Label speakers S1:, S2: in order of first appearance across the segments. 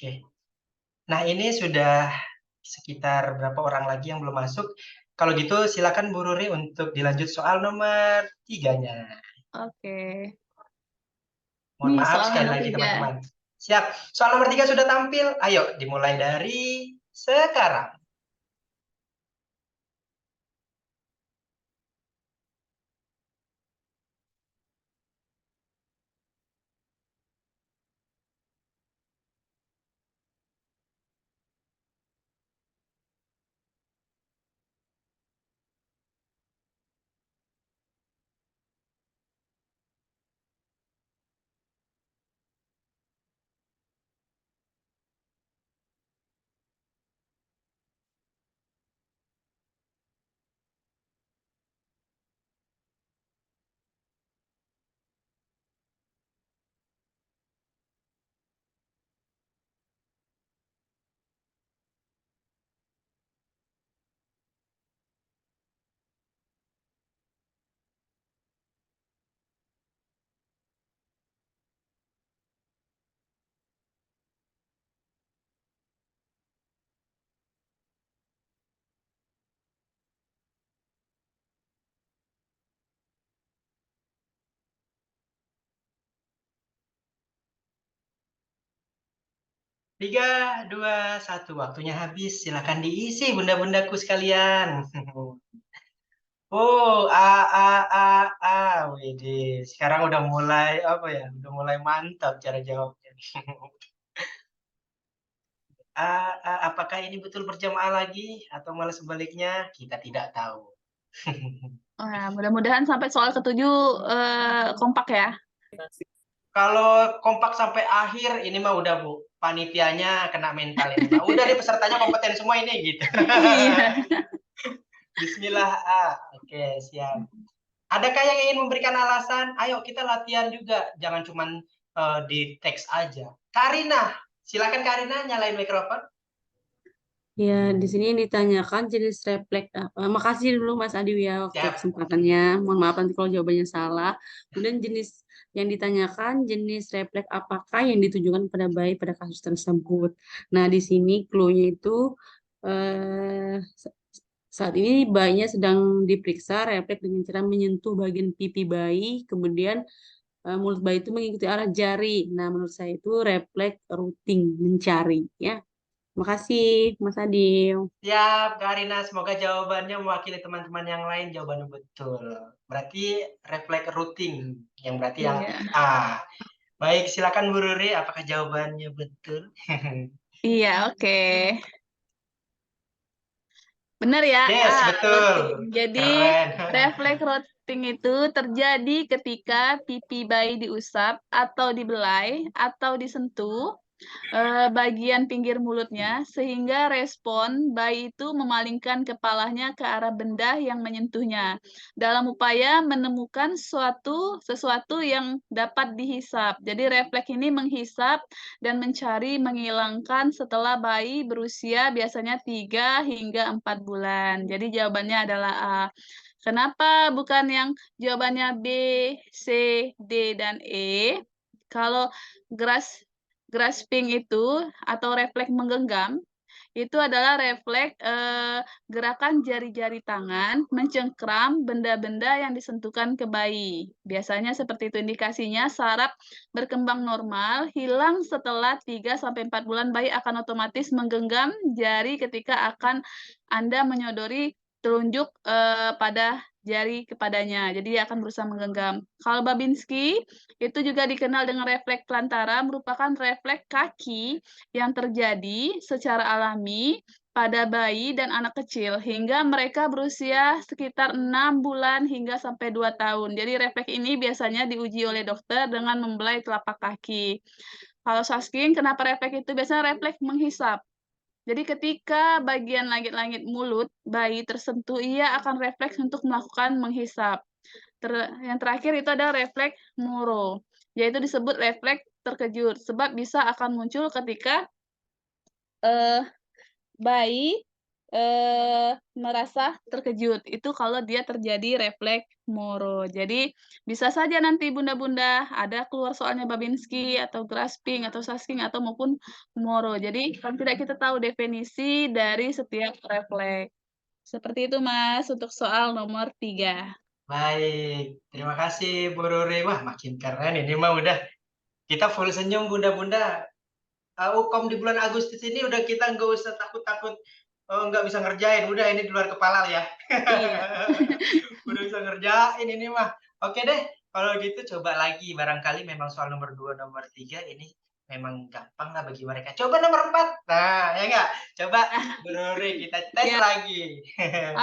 S1: Oke. Nah, ini sudah sekitar berapa orang lagi yang belum masuk. Kalau gitu silakan Bu Ruri untuk dilanjut soal nomor 3-nya.
S2: Oke.
S1: Mohon
S2: Nih
S1: maaf
S2: soal
S1: sekali
S2: nomor
S1: lagi
S2: 3.
S1: teman-teman. Siap. Soal nomor 3 sudah tampil. Ayo dimulai dari sekarang. 3, 2, 1. Waktunya habis. Silakan diisi bunda-bundaku sekalian. Oh, Widih. Sekarang udah mulai apa ya? Udah mulai mantap cara jawabnya. Apakah ini betul berjamaah lagi atau malah sebaliknya? Kita tidak tahu.
S2: Nah, mudah-mudahan sampai soal ketujuh kompak ya.
S1: Kalau kompak sampai akhir, ini mah udah Bu, panitianya kena mental ini mah. Udah deh pesertanya kompeten semua ini gitu.
S2: Iya.
S1: Bismillah. Oke, siap. Adakah yang ingin memberikan alasan? Ayo kita latihan juga, jangan cuman di teks aja. Karina, silakan Karina nyalain mikrofon.
S3: Ya, di sini yang ditanyakan jenis refleks apa. Makasih dulu Mas Adi ya waktu
S1: Siap.
S3: kesempatannya. Mohon maaf nanti kalau jawabannya salah. Kemudian jenis yang ditanyakan jenis refleks apakah yang ditujukan pada bayi pada kasus tersebut. Nah, di sini clue-nya itu saat ini bayinya sedang diperiksa refleks dengan cara menyentuh bagian pipi bayi, kemudian mulut bayi itu mengikuti arah jari. Nah, menurut saya itu refleks routing mencari ya. Makasih, Mas Adil.
S1: Siap, Karina. Semoga jawabannya mewakili teman-teman yang lain. Jawabannya betul. Berarti refleks routing. Yang berarti yang
S2: Iya.
S1: A. Baik, silakan Bu Ruri. Apakah jawabannya betul?
S2: Iya, oke. Benar ya,
S1: Yes, betul.
S2: routing. Jadi
S1: Keren.
S2: refleks routing itu terjadi ketika pipi bayi diusap atau dibelai atau disentuh bagian pinggir mulutnya sehingga respon bayi itu memalingkan kepalanya ke arah benda yang menyentuhnya dalam upaya menemukan sesuatu yang dapat dihisap. Jadi refleks ini menghisap dan mencari menghilangkan setelah bayi berusia biasanya 3 hingga 4 bulan. Jadi jawabannya adalah A. Kenapa bukan yang jawabannya B, C, D, dan E? Kalau grasping itu atau refleks menggenggam, itu adalah refleks, gerakan jari-jari tangan mencengkram benda-benda yang disentuhkan ke bayi. Biasanya seperti itu indikasinya saraf berkembang normal, hilang setelah 3 sampai 4 bulan bayi akan otomatis menggenggam jari ketika akan Anda menyodori telunjuk, pada jari kepadanya. Jadi dia akan berusaha menggenggam. Kalau Babinski, itu juga dikenal dengan refleks pelantara, merupakan refleks kaki yang terjadi secara alami pada bayi dan anak kecil hingga mereka berusia sekitar 6 bulan hingga sampai 2 tahun. Jadi refleks ini biasanya diuji oleh dokter dengan membelai telapak kaki. Kalau Saskin, kenapa refleks itu? Biasanya refleks menghisap. Jadi ketika bagian langit-langit mulut bayi tersentuh, ia akan refleks untuk melakukan menghisap. Yang terakhir itu ada refleks Moro, yaitu disebut refleks terkejut, sebab bisa akan muncul ketika bayi merasa terkejut. Itu kalau dia terjadi refleks moro. Jadi bisa saja nanti bunda-bunda ada keluar soalnya Babinski atau grasping atau sasking atau maupun moro. Jadi paling tidak kita tahu definisi dari setiap refleks. Seperti itu Mas untuk soal nomor 3.
S1: Baik, terima kasih Bu Ruri. Wah, makin keren ini mah udah. Kita full senyum bunda-bunda. Ukom di bulan Agustus ini udah kita nggak usah takut-takut nggak bisa ngerjain. Udah ini di luar kepala ya.
S2: Iya.
S1: Udah bisa ngerjain ini mah. Oke deh, kalau gitu coba lagi. Barangkali memang soal nomor 2, nomor 3 ini memang gampang lah bagi mereka. Coba nomor 4. Nah, ya nggak? Coba Bu Ruri kita tes
S2: Ya.
S1: lagi.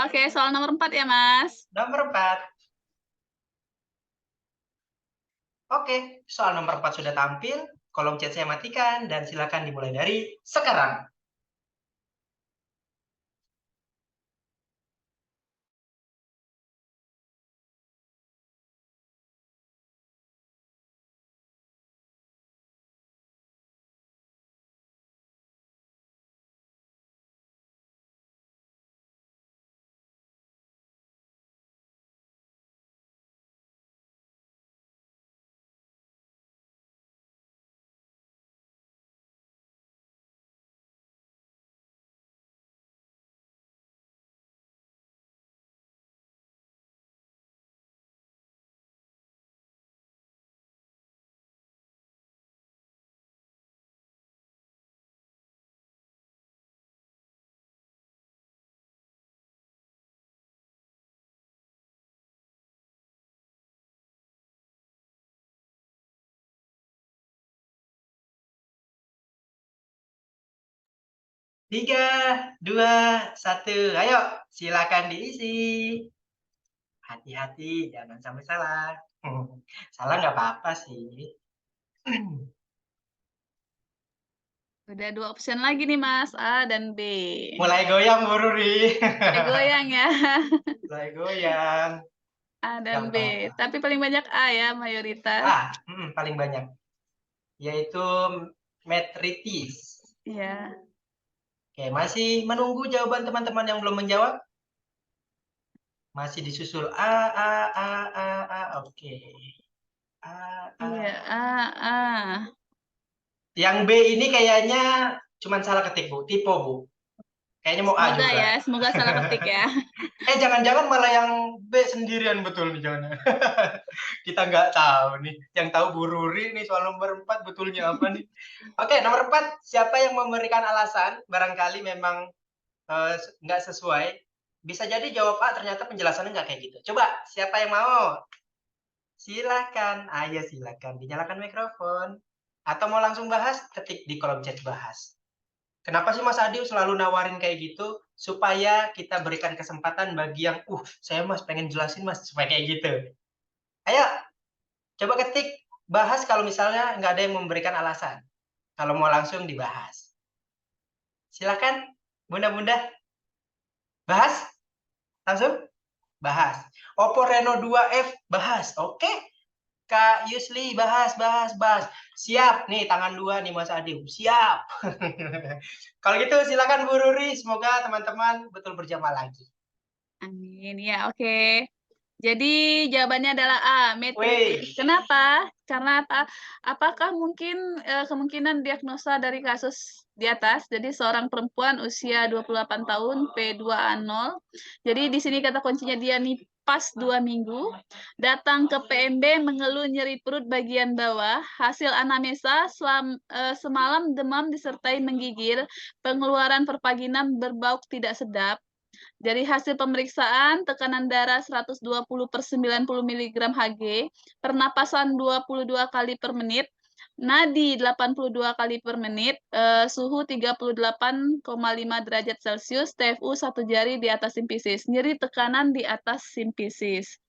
S2: Oke, soal nomor 4 ya Mas.
S1: Nomor 4. Oke, soal nomor 4 sudah tampil. Kolom chat saya matikan dan silakan dimulai dari sekarang. Tiga, dua, satu. Ayo, silakan diisi. Hati-hati, jangan sampai salah. Salah nggak apa-apa sih.
S2: Udah 2 option lagi nih Mas, A dan B.
S1: Mulai goyang, Bu Ruri.
S2: Goyang ya.
S1: Mulai goyang.
S2: A
S1: Nggak
S2: dan B.
S1: apa-apa.
S2: Tapi paling banyak A ya mayoritas.
S1: Paling banyak. Yaitu metritis.
S2: Iya.
S1: Oke, masih menunggu jawaban teman-teman yang belum menjawab? Masih disusul A. Oke. A.
S2: Iya, A.
S1: Yang B ini kayaknya cuman salah ketik, Bu. Tipe, Bu. Kayaknya mau A
S2: Semoga
S1: juga.
S2: ya, semoga salah ketik ya.
S1: Jangan-jangan malah yang B sendirian betul nih, jangan. Kita nggak tahu nih. Yang tahu Bu Ruri nih soal nomor 4 betulnya apa nih. Oke, nomor 4. Siapa yang memberikan alasan? Barangkali memang nggak sesuai. Bisa jadi jawab A, ternyata penjelasannya nggak kayak gitu. Coba, siapa yang mau? Silakan. Ayo silakan. Dinyalakan mikrofon. Atau mau langsung bahas? Ketik di kolom chat bahas. Kenapa sih Mas Adi selalu nawarin kayak gitu? Supaya kita berikan kesempatan bagi yang, saya Mas pengen jelasin Mas, supaya kayak gitu. Ayo, coba ketik, bahas kalau misalnya nggak ada yang memberikan alasan. Kalau mau langsung dibahas. Silakan, bunda-bunda. Bahas? Langsung? Bahas. Oppo Reno 2F, bahas. Oke. Kak Yusli, bahas. Siap. Nih, tangan 2 nih Mas Adi. Siap. Kalau gitu silakan Bu Ruri. Semoga teman-teman betul berjamaah lagi.
S2: Amin. Ya, oke. Jadi jawabannya adalah A,
S1: Wih.
S2: metritis. Kenapa? Karena apa? Apakah mungkin kemungkinan diagnosa dari kasus di atas? Jadi seorang perempuan usia 28 tahun, P2A0. Jadi di sini kata kuncinya dia nih pas 2 minggu, datang ke PMB mengeluh nyeri perut bagian bawah, hasil anamnesa semalam demam disertai menggigil, pengeluaran perpaginan berbau tidak sedap. Dari hasil pemeriksaan, tekanan darah 120/90 mg Hg, pernapasan 22 kali per menit, nadi 82 kali per menit, suhu 38,5 derajat Celcius, TFU 1 jari di atas simpisis, nyeri tekanan di atas simpisis.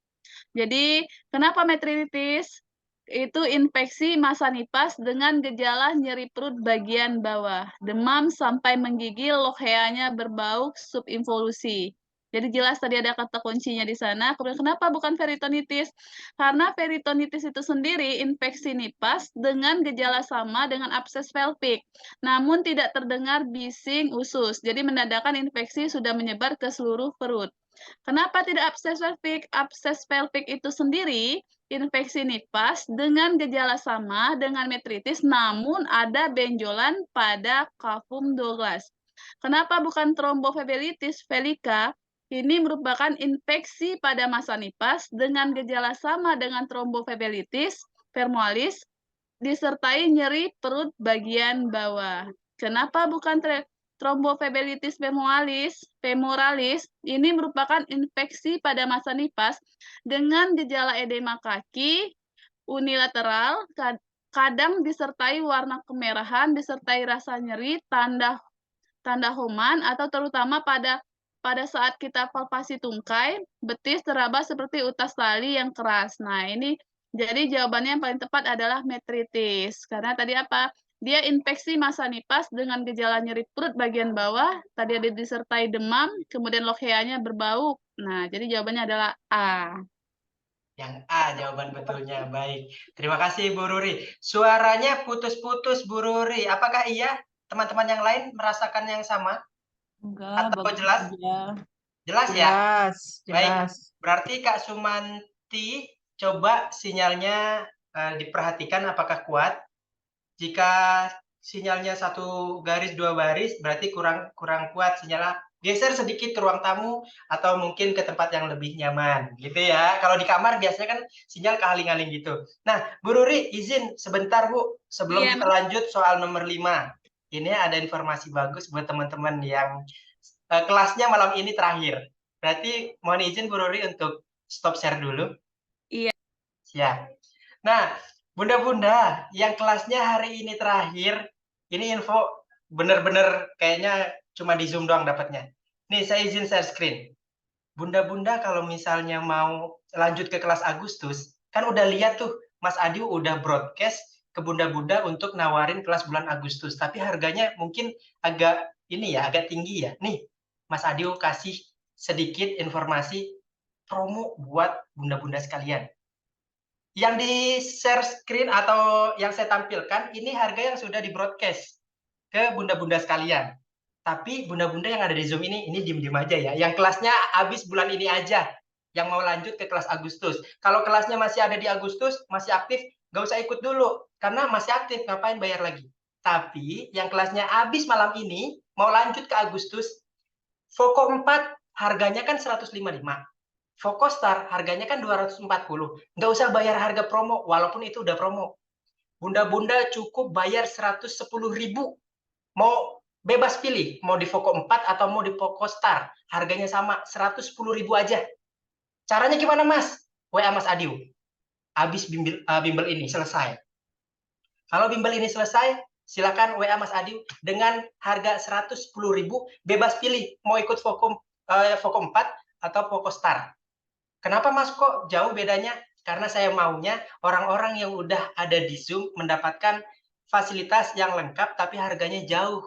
S2: Jadi, kenapa metritis? Itu infeksi masa nipas dengan gejala nyeri perut bagian bawah, demam sampai menggigil, lokheanya berbau subinvolusi. Jadi jelas tadi ada kata kuncinya di sana. Kemudian kenapa bukan peritonitis? Karena peritonitis itu sendiri infeksi nipas dengan gejala sama dengan abses pelvik, namun tidak terdengar bising usus. Jadi menandakan infeksi sudah menyebar ke seluruh perut. Kenapa tidak abses pelvik? Abses pelvik itu sendiri infeksi nipas dengan gejala sama dengan metritis, namun ada benjolan pada cavum Douglas. Kenapa bukan trombofebilitis velika? Ini merupakan infeksi pada masa nipas dengan gejala sama dengan trombofebilitis femoralis disertai nyeri perut bagian bawah. Kenapa bukan trombofebilitis femoralis? Ini merupakan infeksi pada masa nipas dengan gejala edema kaki unilateral, kadang disertai warna kemerahan, disertai rasa nyeri, tanda homan, atau terutama pada saat kita palpasi tungkai, betis teraba seperti utas tali yang keras. Nah, ini jadi jawabannya yang paling tepat adalah metritis. Karena tadi apa? Dia infeksi masa nipas dengan gejala nyeri perut bagian bawah, tadi ada disertai demam, kemudian lokheanya berbau. Nah, jadi jawabannya adalah A.
S1: Yang A jawaban betulnya. Baik. Terima kasih Bu Ruri. Suaranya putus-putus Bu Ruri. Apakah iya teman-teman yang lain merasakan yang sama?
S3: Enggak,
S1: Atau
S3: bagus
S1: jelas?
S3: aja.
S1: Jelas ya?
S4: Jelas,
S1: Baik.
S4: jelas.
S1: Berarti Kak Sumanti coba sinyalnya diperhatikan apakah kuat. Jika sinyalnya 1 garis 2 baris berarti kurang kuat sinyalnya. Geser sedikit ke ruang tamu atau mungkin ke tempat yang lebih nyaman gitu ya. Kalau di kamar biasanya kan sinyal kehaling-haling gitu. Nah, Bu Ruri izin sebentar Bu sebelum
S2: Iya,
S1: kita lanjut soal nomor 5. Ini ada informasi bagus buat teman-teman yang kelasnya malam ini terakhir. Berarti mohon izin Bu Ruri untuk stop share dulu.
S2: Iya.
S1: Siap. Nah, bunda-bunda yang kelasnya hari ini terakhir, ini info bener-bener kayaknya cuma di Zoom doang dapatnya. Nih, saya izin share screen. Bunda-bunda kalau misalnya mau lanjut ke kelas Agustus, kan udah lihat tuh Mas Adi udah broadcast ke bunda-bunda untuk nawarin kelas bulan Agustus, tapi harganya mungkin agak ini ya, agak tinggi ya. Nih, Mas Adi kasih sedikit informasi promo buat bunda-bunda sekalian. Yang di share screen atau yang saya tampilkan, ini harga yang sudah di-broadcast ke bunda-bunda sekalian. Tapi bunda-bunda yang ada di Zoom ini diem-diem aja ya. Yang kelasnya habis bulan ini aja, yang mau lanjut ke kelas Agustus. Kalau kelasnya masih ada di Agustus, masih aktif, nggak usah ikut dulu. Karena masih aktif, ngapain bayar lagi. Tapi yang kelasnya habis malam ini, mau lanjut ke Agustus, Voko 4 harganya kan 155. Fokostar harganya kan 240. Nggak usah bayar harga promo, walaupun itu udah promo. Bunda-bunda cukup bayar 110.000. Mau bebas pilih, mau di Voko 4 atau mau di Fokostar. Harganya sama, 110.000 aja. Caranya gimana, Mas? WA Mas Adiu. Habis bimbel ini selesai. Kalau bimbel ini selesai, silakan WA Mas Adiu dengan harga 110.000, bebas pilih mau ikut Voko 4 atau Fokostar. Kenapa Mas kok jauh bedanya? Karena saya maunya orang-orang yang udah ada di Zoom mendapatkan fasilitas yang lengkap tapi harganya jauh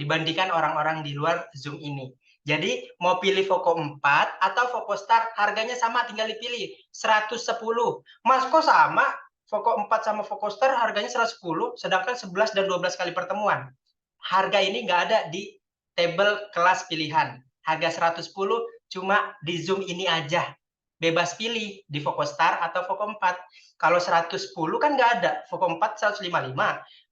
S1: dibandingkan orang-orang di luar Zoom ini. Jadi mau pilih Voko 4 atau Fokostar harganya sama, tinggal dipilih 110. Mas kok sama? Voko 4 sama Fokostar harganya 110 sedangkan 11 dan 12 kali pertemuan. Harga ini nggak ada di tabel kelas pilihan. Harga 110 cuma di Zoom ini aja. Bebas pilih di Fokostar atau Voko 4. Kalau 110 kan nggak ada. Voko 4 155,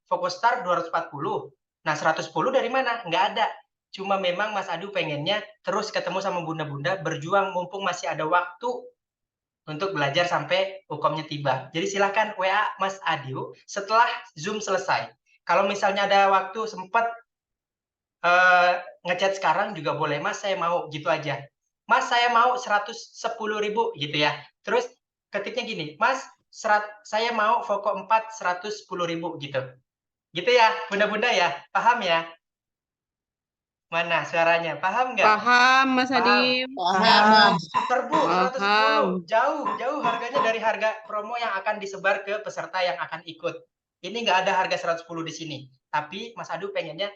S1: Fokostar 240. Nah, 110 dari mana? Nggak ada. Cuma memang Mas Adu pengennya terus ketemu sama bunda-bunda, berjuang mumpung masih ada waktu untuk belajar sampai hukumnya tiba. Jadi silakan WA Mas Adu setelah Zoom selesai. Kalau misalnya ada waktu sempat ngechat sekarang juga boleh, Mas saya mau gitu aja. Mas saya mau 110.000 gitu ya. Terus ketiknya gini, Mas saya mau Voko 4 110.000 gitu. Gitu ya, bunda-bunda ya, paham ya? Mana suaranya, paham nggak?
S3: Paham, Mas
S1: Paham.
S3: Adi.
S4: Paham.
S1: Serbu
S3: Paham.
S1: 110, jauh harganya dari harga promo yang akan disebar ke peserta yang akan ikut. Ini nggak ada harga 110 di sini. Tapi Mas Adu pengennya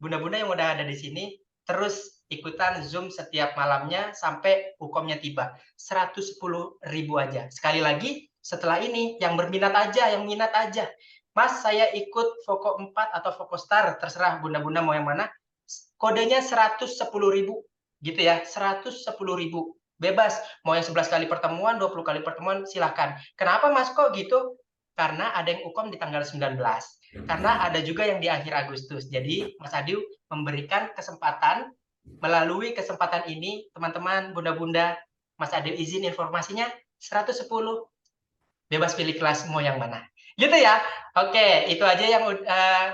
S1: bunda-bunda yang udah ada di sini terus ikutan Zoom setiap malamnya sampai hukumnya tiba. 110.000 aja. Sekali lagi, setelah ini yang berminat aja, yang minat aja. Mas, saya ikut Voko 4 atau Voko Star, terserah bunda-bunda mau yang mana. Kodenya 110.000 gitu ya, 110.000. Bebas, mau yang 11 kali pertemuan, 20 kali pertemuan, silahkan. Kenapa Mas kok gitu? Karena ada yang UKOM di tanggal 19. Karena ada juga yang di akhir Agustus. Jadi Mas Adi memberikan kesempatan, melalui kesempatan ini, teman-teman, bunda-bunda, Mas Adi izin informasinya 110. Bebas pilih kelas mau yang mana. Gitu ya. Oke, itu aja yang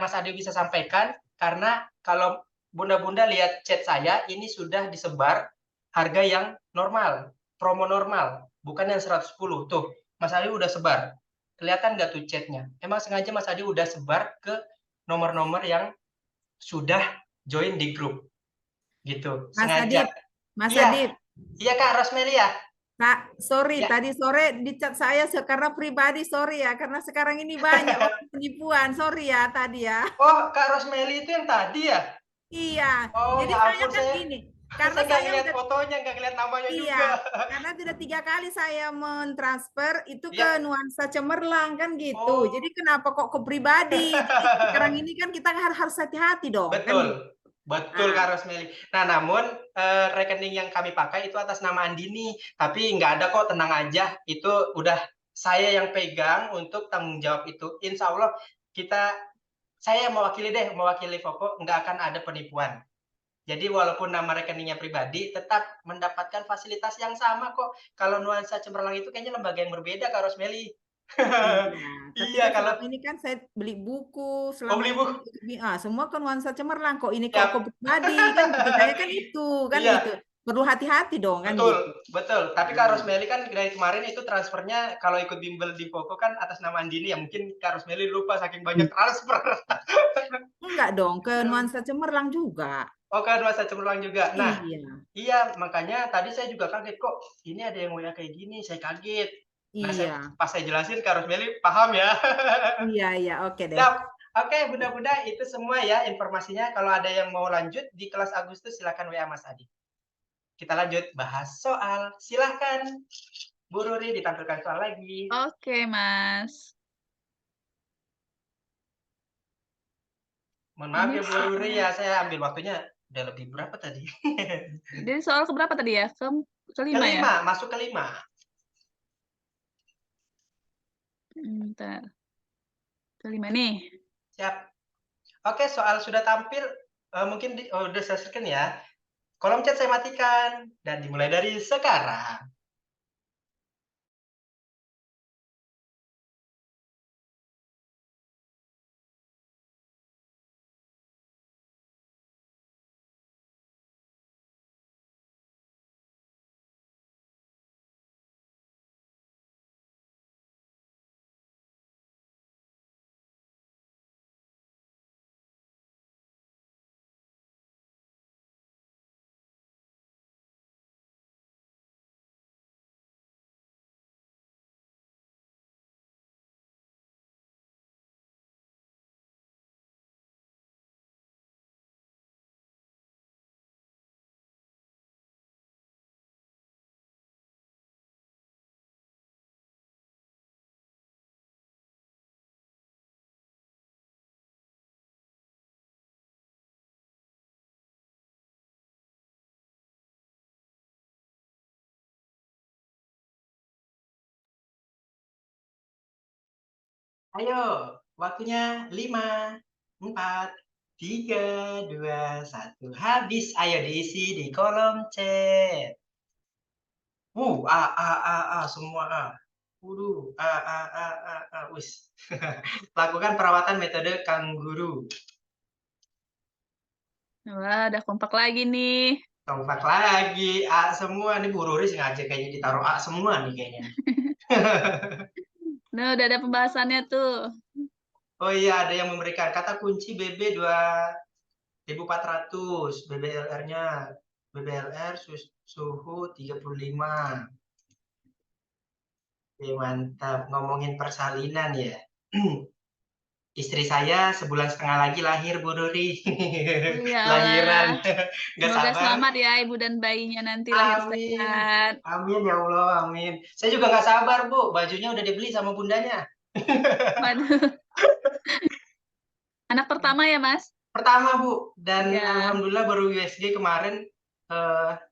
S1: Mas Adi bisa sampaikan. Karena kalau bunda-bunda lihat chat saya, ini sudah disebar harga yang normal, promo normal, bukan yang 110. Tuh, Mas Adi udah sebar. Kelihatan nggak tuh chatnya? Emang sengaja Mas Adi udah sebar ke nomor-nomor yang sudah join di grup. Gitu,
S4: Mas
S1: sengaja.
S4: Adip, Mas
S1: Iya,
S4: Adip,
S1: iya Kak Rosmelia.
S4: Kak, sorry,
S1: Ya.
S4: tadi sore di chat saya karena pribadi, sorry ya, karena sekarang ini banyak orang penipuan, sorry ya tadi ya.
S1: Oh, Kak Rosmeli itu yang tadi ya?
S4: Iya,
S1: Oh,
S4: jadi
S1: ya
S4: saya
S1: ampun,
S4: kan gini, karena
S1: saya nggak
S4: saya
S1: ngeliat
S4: udah,
S1: fotonya, nggak ngeliat namanya
S4: iya,
S1: juga.
S4: karena sudah 3 kali saya mentransfer itu ke
S1: Ya,
S4: nuansa cemerlang kan gitu.
S1: oh,
S4: Jadi kenapa kok ke pribadi? Jadi sekarang ini kan kita harus hati-hati dong, kan gitu.
S1: betul, betul
S4: Nah,
S1: Kak Rosmeli. Nah, namun rekening yang kami pakai itu atas nama Andini, tapi nggak ada kok, tenang aja. Itu udah saya yang pegang untuk tanggung jawab itu. Insya Allah saya mewakili Foko, nggak akan ada penipuan. Jadi walaupun nama rekeningnya pribadi, tetap mendapatkan fasilitas yang sama kok. Kalau nuansa cemerlang itu kayaknya lembaga yang berbeda, Kak Rosmeli.
S4: iya, tapi
S1: Iya,
S4: kan
S1: kalau
S4: selama ini kan saya beli buku, selama
S1: beli
S4: ini
S1: buku,
S4: semua ke nuansa cemerlang, kok ini kok ke
S1: ya.
S4: pribadi, kan gitu. Saya kan itu, kan
S1: Iya,
S4: gitu. Perlu hati-hati dong, kan
S1: betul,
S4: gitu.
S1: betul. Tapi Kak
S4: Nah,
S1: Rosmeli kan dari kemarin itu transfernya kalau ikut bimbel di Koko kan atas nama Andini ya. Mungkin Kak Rosmeli lupa saking banyak transfer.
S4: enggak dong, ke nuansa cemerlang juga.
S1: Oh, kan nuansa cemerlang juga. Nah,
S4: Iya,
S1: iya, makanya tadi saya juga kaget kok. Ini ada yang WA kayak gini, saya kaget. Nah,
S4: iya,
S1: pas saya jelasin Kak Rosmeli paham ya.
S4: iya, oke deh.
S1: Siap. Oke, bunda-bunda itu semua ya informasinya. Kalau ada yang mau lanjut di kelas Agustus silakan WA Mas Adi. Kita lanjut bahas soal. Silahkan Bu Ruri ditampilkan soal lagi.
S2: Oke, Mas.
S1: Mohon maaf
S2: Ini
S1: ya Bu Ruri ya, saya ambil waktunya udah lebih berapa tadi?
S2: Jadi soal keberapa tadi ya? Kelima ya?
S1: Kelima, masuk kelima.
S2: Bentar. Kelima nih.
S1: Siap. Oke, soal sudah tampil. Mungkin udah saya share ya. Kolom chat saya matikan dan dimulai dari sekarang. Ayo, waktunya 5, 4, 3, 2, 1. Habis. Ayo diisi di kolom chat. Semua A. Waduh, wis. Lakukan perawatan metode kangguru.
S2: Wah, udah kompak lagi nih.
S1: Kompak lagi, A semua. Nih Bu Ruri sengaja kayaknya ditaruh A semua nih kayaknya.
S2: Nah, udah ada pembahasannya tuh.
S1: Oh iya, ada yang memberikan kata kunci BB 2400, BBLR suhu 35. Oke, mantap. Ngomongin persalinan ya. Istri saya sebulan setengah lagi lahir, Bu Nuri.
S2: Ya
S1: Lahiran.
S2: Allah.
S1: Nggak
S2: Semoga
S1: sabar.
S2: selamat ya ibu dan bayinya nanti lahir
S1: Amin.
S2: sehat.
S1: Amin ya Allah, amin. Saya juga nggak sabar, Bu. Bajunya udah dibeli sama bundanya.
S2: Waduh. Anak pertama ya, Mas?
S1: Pertama, Bu. Dan
S2: Ya,
S1: alhamdulillah baru USG kemarin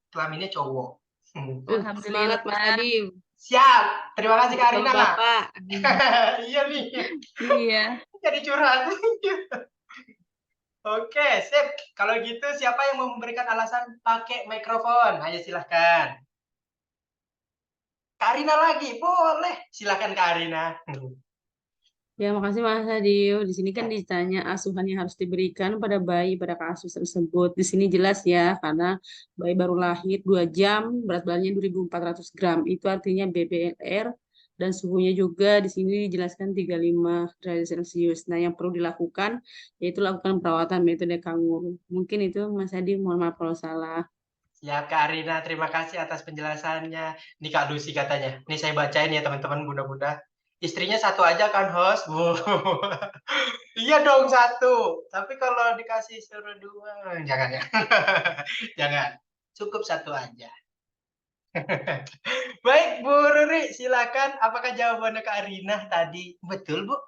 S1: kelaminnya cowok.
S3: Semangat Mas
S2: alhamdulillah.
S3: Adi.
S1: Siap. Terima kasih Kak
S3: Sama
S1: Arina.
S3: Bapak.
S1: Iya nih.
S2: Iya.
S1: Jadi curhat. Oke, sip. Kalau gitu siapa yang mau memberikan alasan pakai mikrofon? Ayo silahkan. Kak Arina lagi, boleh. Silahkan Kak Arina.
S3: Ya, makasih Mas Adio. Di sini kan ditanya asuhan yang harus diberikan pada bayi pada kasus tersebut. Di sini jelas ya, karena bayi baru lahir 2 jam, berat badannya 2.400 gram. Itu artinya BBLR dan suhunya juga di sini dijelaskan 35 derajat Celcius. Nah, yang perlu dilakukan yaitu lakukan perawatan metode kanguru. Mungkin itu Mas Adi, mohon maaf kalau salah.
S1: Siap Kak Arina, terima kasih atas penjelasannya. Ini Kak Lucy katanya. Ini saya bacain ya teman-teman bunda-bunda. Istrinya satu aja kan host? Iya dong satu. Tapi kalau dikasih suruh dua, jangan ya. Jangan. Cukup satu aja. Baik Bu Ruri, silakan. Apakah jawabannya Kak Arina tadi betul Bu?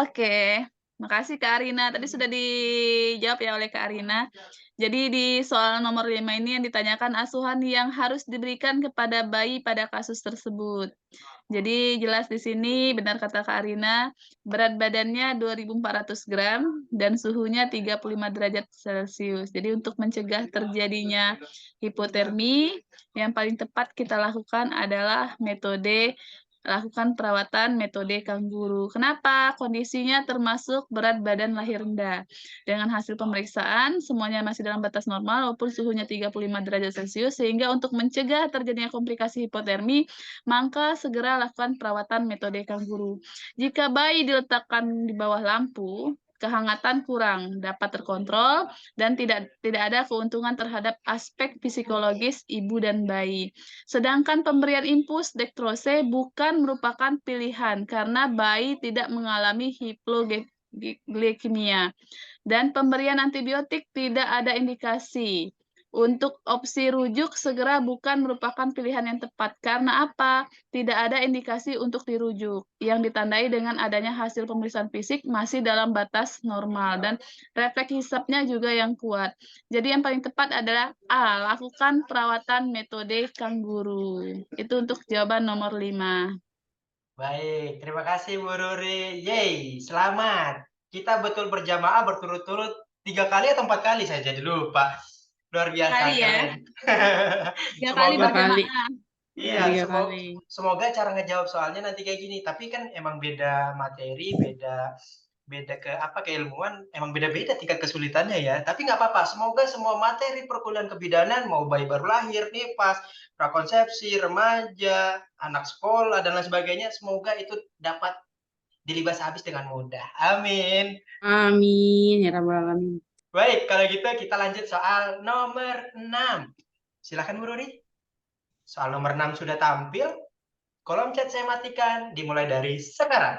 S2: Oke. Makasih Kak Arina. Tadi sudah dijawab ya oleh Kak Arina. Jadi di soal nomor 5 ini yang ditanyakan asuhan yang harus diberikan kepada bayi pada kasus tersebut. Jadi jelas di sini benar kata Kak Arina, berat badannya 2.400 gram dan suhunya 35 derajat Celcius. Jadi untuk mencegah terjadinya hipotermi, yang paling tepat kita lakukan adalah lakukan perawatan metode kanguru. Kenapa? Kondisinya termasuk berat badan lahir rendah. Dengan hasil pemeriksaan, semuanya masih dalam batas normal walaupun suhunya 35 derajat Celcius, sehingga untuk mencegah terjadinya komplikasi hipotermi, maka segera lakukan perawatan metode kanguru. Jika bayi diletakkan di bawah lampu, kehangatan kurang dapat terkontrol dan tidak ada keuntungan terhadap aspek psikologis ibu dan bayi. Sedangkan pemberian infus dektrose bukan merupakan pilihan karena bayi tidak mengalami hipoglekemia dan pemberian antibiotik tidak ada indikasi. Untuk opsi rujuk segera bukan merupakan pilihan yang tepat. Karena apa? Tidak ada indikasi untuk dirujuk, yang ditandai dengan adanya hasil pemeriksaan fisik masih dalam batas normal dan refleks hisapnya juga yang kuat. Jadi yang paling tepat adalah A, lakukan perawatan metode kanguru. Itu untuk jawaban nomor 5.
S1: Baik, terima kasih Bu Ruri. Yeay, selamat. Kita betul berjamaah berturut-turut 3 kali atau 4 kali saya jadi lupa. Luar biasa,
S2: Kali ya.
S1: keren.
S2: 3 kali
S1: Semoga
S2: berjamaah.
S1: iya,
S3: 3
S1: semoga,
S3: kali.
S1: semoga cara ngejawab soalnya nanti kayak gini. Tapi kan emang beda materi, beda keilmuan, emang beda-beda tingkat kesulitannya ya. Tapi nggak apa-apa. Semoga semua materi perkuliahan kebidanan, mau bayi baru lahir, nifas, prakonsepsi, remaja, anak sekolah dan lain sebagainya, semoga itu dapat dilibas habis dengan mudah. Amin.
S3: Amin ya rabbal alamin.
S1: Baik, kalau gitu kita lanjut soal nomor 6. Silakan Bu Ruri. Soal nomor 6 sudah tampil. Kolom chat saya matikan, dimulai dari sekarang.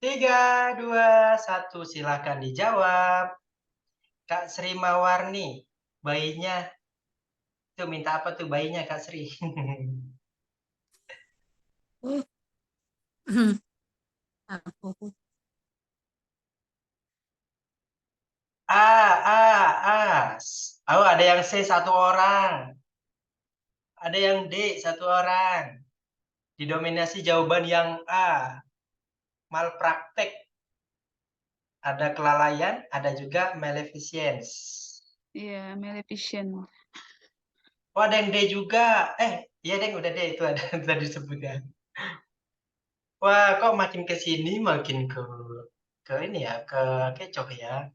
S1: Tiga, dua, satu, silakan dijawab. Kak Sri Mawarni, bayinya tuh minta apa tuh bayinya Kak Sri?
S4: Aku
S1: Oh, ada yang C 1 orang. Ada yang D 1 orang. Didominasi jawaban yang A. Malpraktek. Ada kelalaian, ada juga maleficence.
S2: Iya, maleficent.
S1: Oh, ada yang D juga. Iya deng, udah D itu ada tadi disebutkan. Wah, kok makin ke sini makin ke ini ya, ke kecoh ya.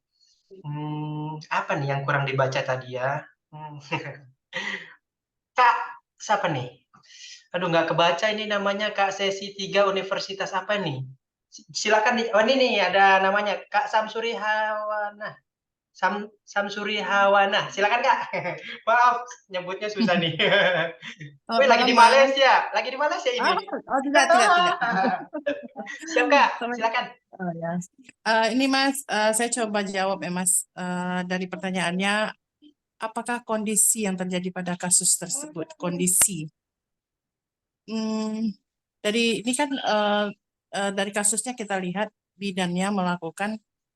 S1: Apa nih yang kurang dibaca tadi ya? Hmm. Kak, siapa nih? Aduh, nggak kebaca ini namanya Kak sesi 3 Universitas apa nih? Silakan oh ini nih ada namanya Kak Samsuri Hawana. Samsuri Hawana. Silakan Kak. Maaf, nyebutnya susah nih. Wih, lagi
S5: Malam,
S1: di
S5: Mas.
S1: Malaysia. Lagi di Malaysia
S5: Oh,
S1: ini.
S5: tidak, tidak, tidak.
S1: Siap Kak,
S5: Sama-
S1: silakan.
S5: Oh, ya. Ini Mas, saya coba jawab ya Mas. Dari pertanyaannya, apakah kondisi yang terjadi pada kasus tersebut? Kondisi. Dari ini kan dari kasusnya kita lihat bidannya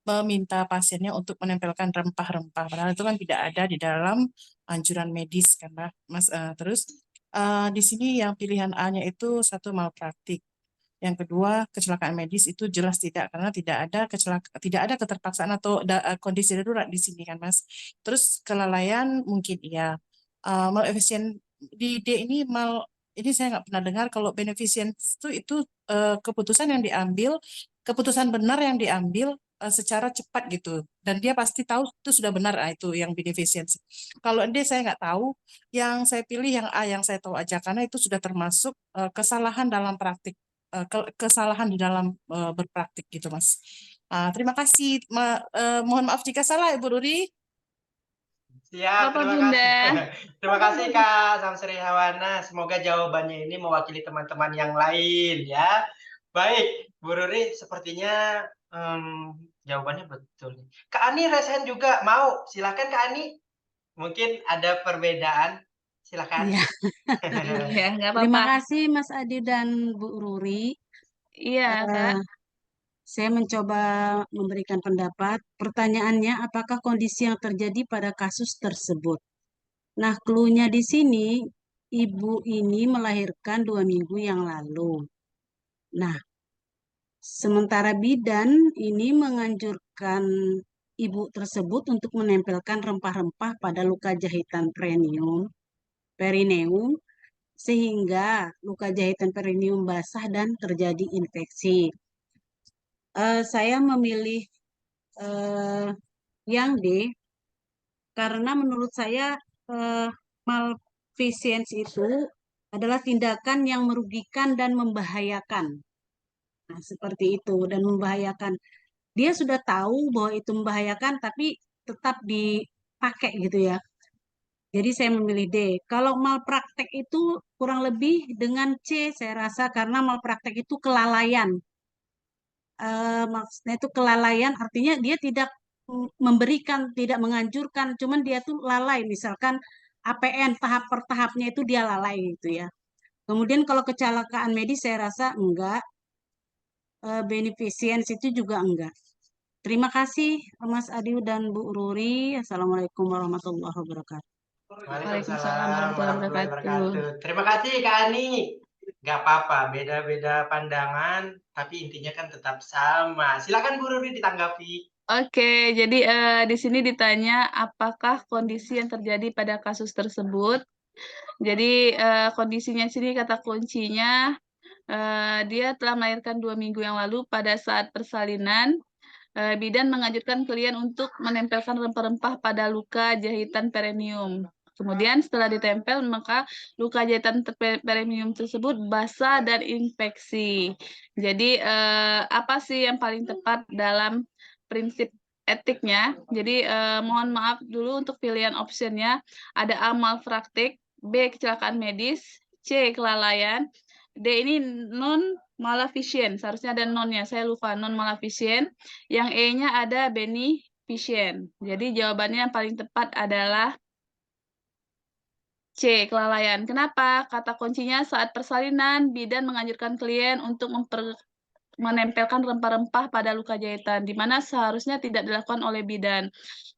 S5: meminta pasiennya untuk menempelkan rempah-rempah. Padahal itu kan tidak ada di dalam anjuran medis kan, Mas. Terus di sini yang pilihan A-nya itu satu malpraktik. Yang kedua, kecelakaan medis itu jelas tidak, karena tidak ada keterpaksaan atau kondisi darurat di sini kan, Mas. Terus kelalaian mungkin iya. Malefisien di D ini saya nggak pernah dengar kalau beneficence itu keputusan yang diambil, keputusan benar yang diambil secara cepat gitu, dan dia pasti tahu itu sudah benar, itu yang beneficence. Kalau D saya nggak tahu, yang saya pilih yang A yang saya tahu aja karena itu sudah termasuk kesalahan dalam praktik. Kesalahan di dalam berpraktik gitu Mas. Terima kasih. Mohon maaf jika salah Ibu Ruri.
S1: Siap,
S2: Apa
S1: terima
S2: Bunda?
S1: kasih. Terima kasih Kak Samsuri Hawana. Semoga jawabannya ini mewakili teman-teman yang lain ya. Baik, Bu Ruri, sepertinya jawabannya betul. Kak Ani resen juga mau. Silakan Kak Ani. Mungkin ada perbedaan. Silakan.
S3: Iya.
S2: Iya, nggak
S3: Terima
S2: apa-apa.
S3: kasih Mas Adi dan Bu Ruri.
S2: Iya, Kak.
S3: Saya mencoba memberikan pendapat. Pertanyaannya, apakah kondisi yang terjadi pada kasus tersebut? Nah, clue-nya di sini, ibu ini melahirkan 2 minggu yang lalu. Nah, sementara bidan ini menganjurkan ibu tersebut untuk menempelkan rempah-rempah pada luka jahitan perineum, sehingga luka jahitan perineum basah dan terjadi infeksi. Saya memilih yang D karena menurut saya malfeasance itu adalah tindakan yang merugikan dan membahayakan. Nah, seperti itu dan membahayakan. Dia sudah tahu bahwa itu membahayakan tapi tetap dipakai gitu ya. Jadi saya memilih D. Kalau malpraktek itu kurang lebih dengan C saya rasa karena malpraktek itu kelalaian. Maksudnya itu kelalaian artinya dia tidak memberikan, tidak menganjurkan, cuman dia tuh lalai. Misalkan APN tahap per tahapnya itu dia lalai gitu ya. Kemudian kalau kecelakaan medis saya rasa enggak, beneficence itu juga enggak. Terima kasih Mas Adi dan Bu Ruri. Assalamualaikum warahmatullahi wabarakatuh.
S2: Waalaikumsalam warahmatullahi wabarakatuh.
S1: Terima kasih Kak Ani. Gak apa-apa, beda-beda pandangan, tapi intinya kan tetap sama. Silakan Bu Ruri ditanggapi.
S2: Oke, jadi di sini ditanya apakah kondisi yang terjadi pada kasus tersebut. Jadi kondisinya sini kata kuncinya dia telah melahirkan 2 minggu yang lalu pada saat persalinan. Bidan menganjurkan klien untuk menempelkan rempah-rempah pada luka jahitan perineum. Kemudian setelah ditempel maka luka jahitan perineum tersebut basah dan infeksi. Jadi apa sih yang paling tepat dalam prinsip etiknya? Jadi mohon maaf dulu untuk pilihan optionnya. Ada A malpraktik, B kecelakaan medis, C kelalaian, D ini non maleficent. Seharusnya ada non-nya. Saya lupa non maleficent. Yang E-nya ada beneficent. Jadi jawabannya yang paling tepat adalah C, kelalaian. Kenapa? Kata kuncinya saat persalinan, bidan menganjurkan klien untuk menempelkan rempah-rempah pada luka jahitan, di mana seharusnya tidak dilakukan oleh bidan.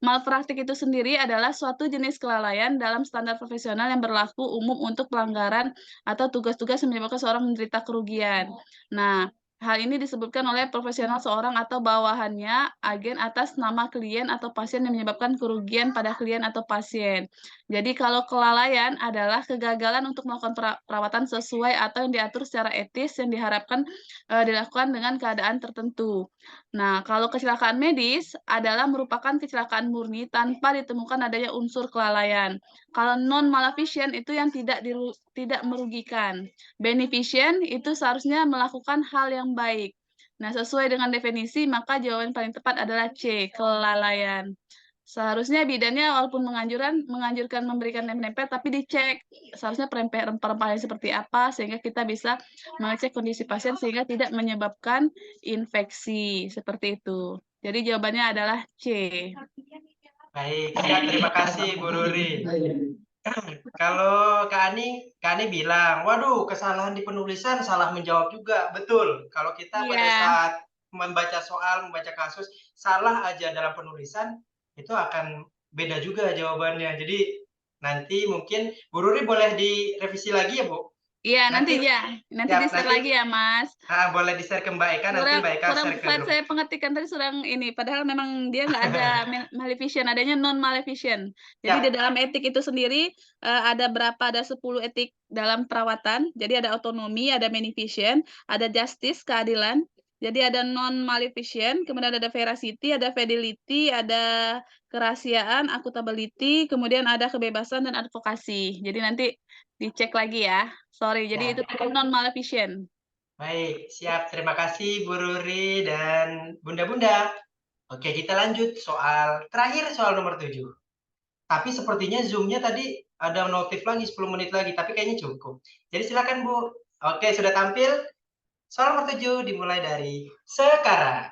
S2: Malpraktik itu sendiri adalah suatu jenis kelalaian dalam standar profesional yang berlaku umum untuk pelanggaran atau tugas-tugas yang menyebabkan seorang menderita kerugian. Nah, hal ini disebutkan oleh profesional seorang atau bawahannya, agen atas nama klien atau pasien yang menyebabkan kerugian pada klien atau pasien. Jadi kalau kelalaian adalah kegagalan untuk melakukan perawatan sesuai atau yang diatur secara etis yang diharapkan dilakukan dengan keadaan tertentu. Nah, kalau kecelakaan medis adalah merupakan kecelakaan murni tanpa ditemukan adanya unsur kelalaian. Kalau non maleficent itu yang tidak merugikan. Beneficent itu seharusnya melakukan hal yang baik. Nah, sesuai dengan definisi, maka jawaban paling tepat adalah C, kelalaian. Seharusnya bidannya walaupun menganjurkan memberikan nempel, tapi dicek seharusnya rempah-rempahnya seperti apa sehingga kita bisa mengecek kondisi pasien sehingga tidak menyebabkan infeksi seperti itu. Jadi jawabannya adalah C.
S1: Baik, siap. Terima kasih Bu Ruri. Kalau Kak Ani bilang, waduh, kesalahan di penulisan, salah menjawab juga. Betul. Kalau kita pada
S2: Iya.
S1: saat membaca soal, membaca kasus, salah aja dalam penulisan, itu akan beda juga jawabannya. Jadi nanti mungkin Bu Ruri boleh direvisi lagi ya, Bu?
S2: Iya, nanti
S1: Nanti-
S2: ya. Nanti
S1: Siap,
S2: di-share
S1: nanti-
S2: lagi ya, Mas.
S1: Boleh di-share ke Mbak Eka, nanti Mbak Eka
S2: Kurang
S1: share ke
S2: saat
S1: grup.
S2: saya pengetikan tadi kurang ini, padahal memang dia nggak ada maleficent, adanya non maleficent. Jadi
S1: Ya.
S2: di dalam etik itu sendiri ada 10 etik dalam perawatan. Jadi ada otonomi, ada beneficent, ada justice, keadilan. Jadi ada non maleficent, kemudian ada veracity, ada fidelity, ada kerahasiaan, accountability, kemudian ada kebebasan dan advokasi. Jadi nanti dicek lagi ya. Sorry, jadi
S1: Ya.
S2: itu non maleficent.
S1: Baik, siap. Terima kasih Bu Ruri dan Bunda-Bunda. Oke, kita lanjut soal terakhir, soal nomor 7. Tapi sepertinya Zoom-nya tadi ada notif lagi 10 menit lagi, tapi kayaknya cukup. Jadi silakan Bu. Oke, sudah tampil. Soal nomor 7 dimulai dari sekarang.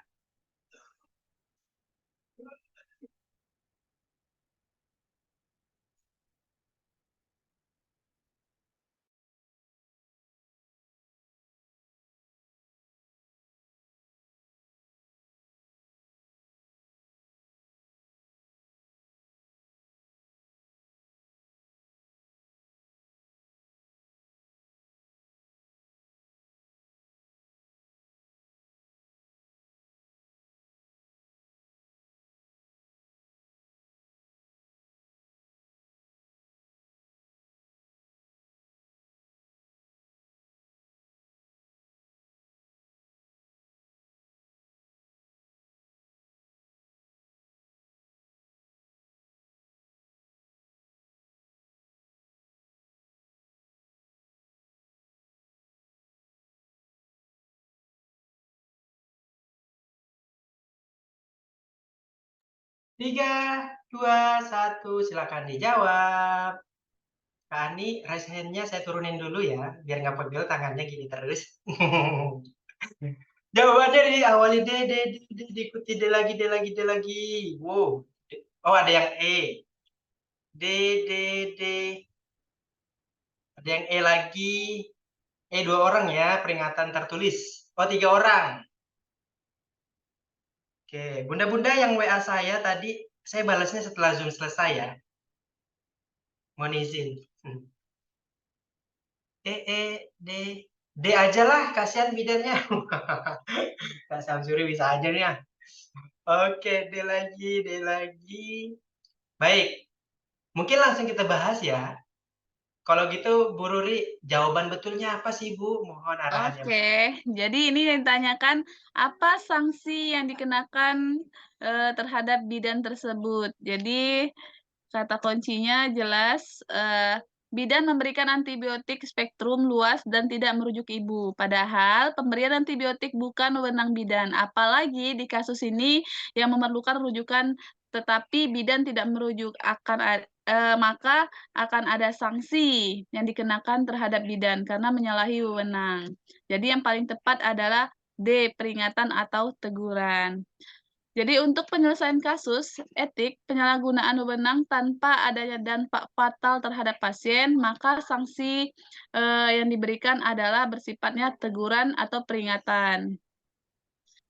S1: Tiga, dua, satu, silakan dijawab. Kak Ani, raise hand-nya saya turunin dulu ya, biar nggak pegel tangannya gini terus. Jawabannya diawali D, diikuti D lagi, D lagi, D lagi. Wow. Oh, ada yang E. D, D, D. Ada yang E lagi. E 2 orang ya, peringatan tertulis. Oh, 3 orang. Oke, bunda-bunda yang WA saya tadi, saya balasnya setelah Zoom selesai ya. Mohon izin. D. D aja lah, kasihan bidannya. Kak Samsuri bisa aja nih ya. Oke, D lagi. Baik, mungkin langsung kita bahas ya. Kalau gitu, Bu Ruri, jawaban betulnya apa sih, Bu? Mohon arahannya.
S2: Oke, jadi ini yang ditanyakan apa sanksi yang dikenakan terhadap bidan tersebut. Jadi kata kuncinya jelas bidan memberikan antibiotik spektrum luas dan tidak merujuk ibu. Padahal pemberian antibiotik bukan wewenang bidan. Apalagi di kasus ini yang memerlukan rujukan tetapi bidan tidak merujuk maka akan ada sanksi yang dikenakan terhadap bidan karena menyalahi wewenang. Jadi yang paling tepat adalah D, peringatan atau teguran. Jadi untuk penyelesaian kasus etik penyalahgunaan wewenang tanpa adanya dampak fatal terhadap pasien, maka sanksi yang diberikan adalah bersifatnya teguran atau peringatan.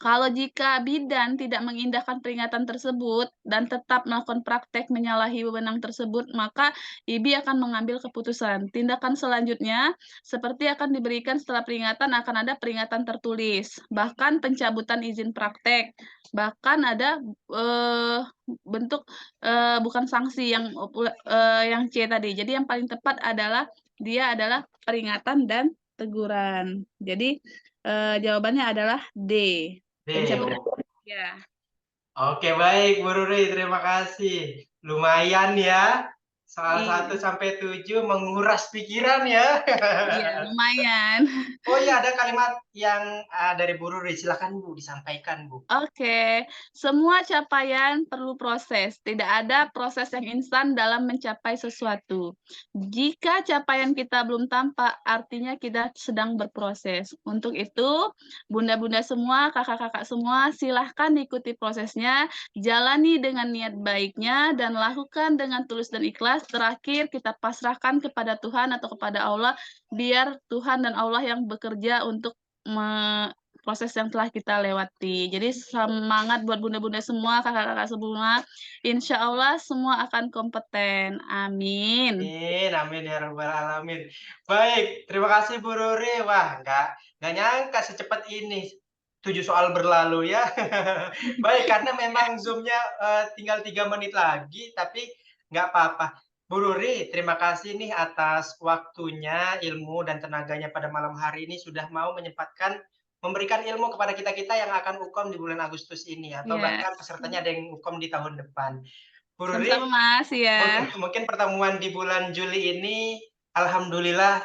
S2: Kalau jika bidan tidak mengindahkan peringatan tersebut dan tetap melakukan praktek menyalahi wewenang tersebut, maka IBI akan mengambil keputusan. Tindakan selanjutnya seperti akan diberikan setelah peringatan akan ada peringatan tertulis, bahkan pencabutan izin praktek, bahkan ada bentuk bukan sanksi yang C tadi. Jadi yang paling tepat adalah dia adalah peringatan dan teguran. Jadi jawabannya adalah D.
S1: D.
S2: Pencabutan. Ya.
S1: Oke, baik Bu Ruri, terima kasih. Lumayan ya. Soal
S2: Iya.
S1: 1 sampai 7 menguras pikiran ya.
S2: Iya, lumayan.
S1: Oh iya, ada kalimat yang dari Bu Ruri. Silakan Bu, disampaikan Bu.
S2: Oke, semua capaian perlu proses. Tidak ada proses yang instan dalam mencapai sesuatu. Jika capaian kita belum tampak, artinya kita sedang berproses. Untuk itu, bunda-bunda semua, kakak-kakak semua, silahkan ikuti prosesnya, jalani dengan niat baiknya, dan lakukan dengan tulus dan ikhlas. Terakhir, kita pasrahkan kepada Tuhan atau kepada Allah, biar Tuhan dan Allah yang bekerja untuk proses yang telah kita lewati. Jadi semangat buat bunda-bunda semua, kakak-kakak semua. Insya Allah semua akan kompeten. Amin.
S1: Amin, amin ya rabbal alamin. Baik, terima kasih Bu Ruri. Wah, nggak nyangka secepat ini 7 soal berlalu ya. Baik, karena memang Zoom-nya tinggal 3 menit lagi, tapi nggak apa-apa. Bu Ruri, terima kasih nih atas waktunya, ilmu, dan tenaganya pada malam hari ini sudah mau menyempatkan memberikan ilmu kepada kita-kita yang akan UKOM di bulan Agustus ini, atau
S2: Ya,
S1: bahkan pesertanya ada yang UKOM di tahun depan. Bu Ruri,
S2: sama-sama Mas ya.
S1: mungkin pertemuan di bulan Juli ini, alhamdulillah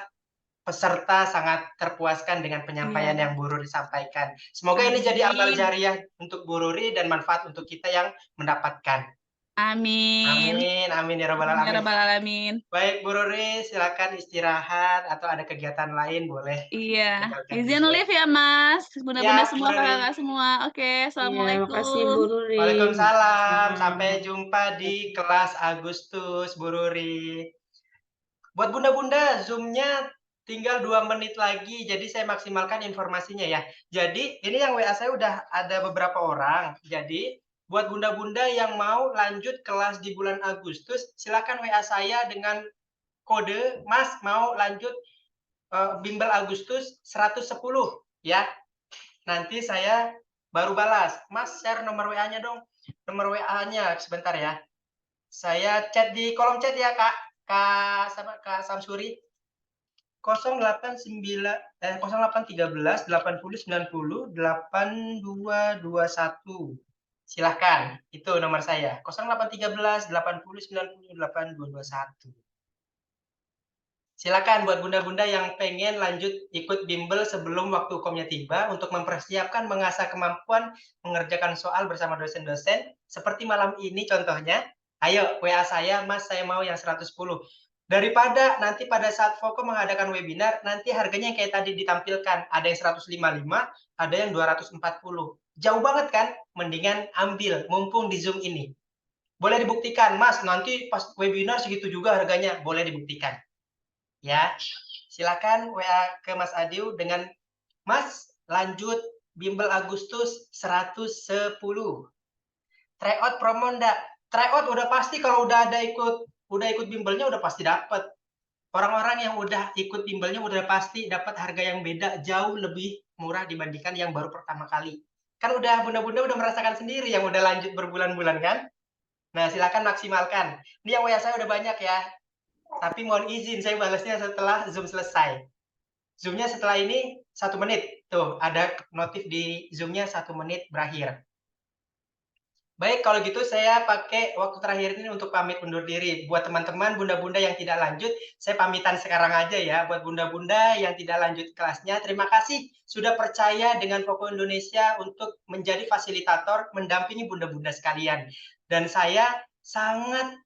S1: peserta sangat terpuaskan dengan penyampaian
S2: Iya.
S1: yang Bu Ruri sampaikan. Semoga ini jadi amal
S2: Amin.
S1: jariah untuk Bu Ruri dan manfaat untuk kita yang mendapatkan.
S2: Amin.
S1: Amin, amin ya rabbal
S2: Amin ya
S1: alamin.
S2: rabbal alamin.
S1: Baik Bu Ruri, silakan istirahat atau ada kegiatan lain boleh.
S2: Iya,
S1: tinggalkan
S2: izin
S1: dulu.
S2: live ya Mas, bunda-bunda
S1: Ya,
S2: semua,
S1: Bu Ruri.
S2: kakak-kakak semua. Oke,
S3: Iya, makasih Bu
S2: assalamualaikum.
S3: Ruri.
S1: Waalaikumsalam.
S3: Waalaikumsalam.
S1: Sampai jumpa di kelas Agustus, Bu Ruri. Buat bunda-bunda, Zoom-nya tinggal 2 menit lagi, jadi saya maksimalkan informasinya ya. Jadi, ini yang WA saya udah ada beberapa orang. Jadi, buat bunda-bunda yang mau lanjut kelas di bulan Agustus, silakan WA saya dengan kode, Mas mau lanjut bimbel Agustus 110 ya. Nanti saya baru balas. Mas, share nomor WA-nya dong. Nomor WA-nya sebentar ya. Saya chat di kolom chat ya, Kak Samsuri. 0813 80 90 8221. Silahkan, itu nomor saya. 0813 80 90 8221. Silakan buat bunda-bunda yang pengen lanjut ikut bimbel sebelum waktu UKOM-nya tiba untuk mempersiapkan mengasah kemampuan mengerjakan soal bersama dosen-dosen seperti malam ini contohnya. Ayo WA saya, Mas, saya mau yang 110. Daripada nanti pada saat Fokom mengadakan webinar, nanti harganya yang kayak tadi ditampilkan, ada yang 155, ada yang 240. Jauh banget kan? Mendingan ambil, mumpung di Zoom ini. Boleh dibuktikan, Mas, nanti pas webinar segitu juga harganya, boleh dibuktikan. Ya, silakan WA ke Mas Adiu dengan, Mas, lanjut bimbel Agustus 110. Tryout promo enggak? Tryout udah pasti kalau udah ikut bimbelnya udah pasti dapat. Orang-orang yang udah ikut bimbelnya udah pasti dapat harga yang beda, jauh lebih murah dibandingkan yang baru pertama kali. Kan udah bunda-bunda udah merasakan sendiri yang udah lanjut berbulan-bulan kan? Nah, silakan maksimalkan. Ini yang WA saya udah banyak ya. Tapi mohon izin saya balasnya setelah Zoom selesai. Zoom-nya setelah ini 1 menit. Tuh, ada notif di Zoom-nya 1 menit berakhir. Baik, kalau gitu saya pakai waktu terakhir ini untuk pamit undur diri. Buat teman-teman bunda-bunda yang tidak lanjut, saya pamitan sekarang aja ya. Buat bunda-bunda yang tidak lanjut kelasnya, terima kasih sudah percaya dengan Poko Indonesia untuk menjadi fasilitator mendampingi bunda-bunda sekalian. Dan saya sangat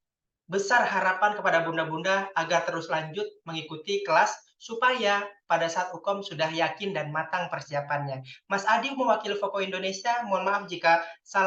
S1: besar harapan kepada bunda-bunda agar terus lanjut mengikuti kelas supaya pada saat UKOM sudah yakin dan matang persiapannya. Mas Adi mewakili Poko Indonesia, mohon maaf jika salah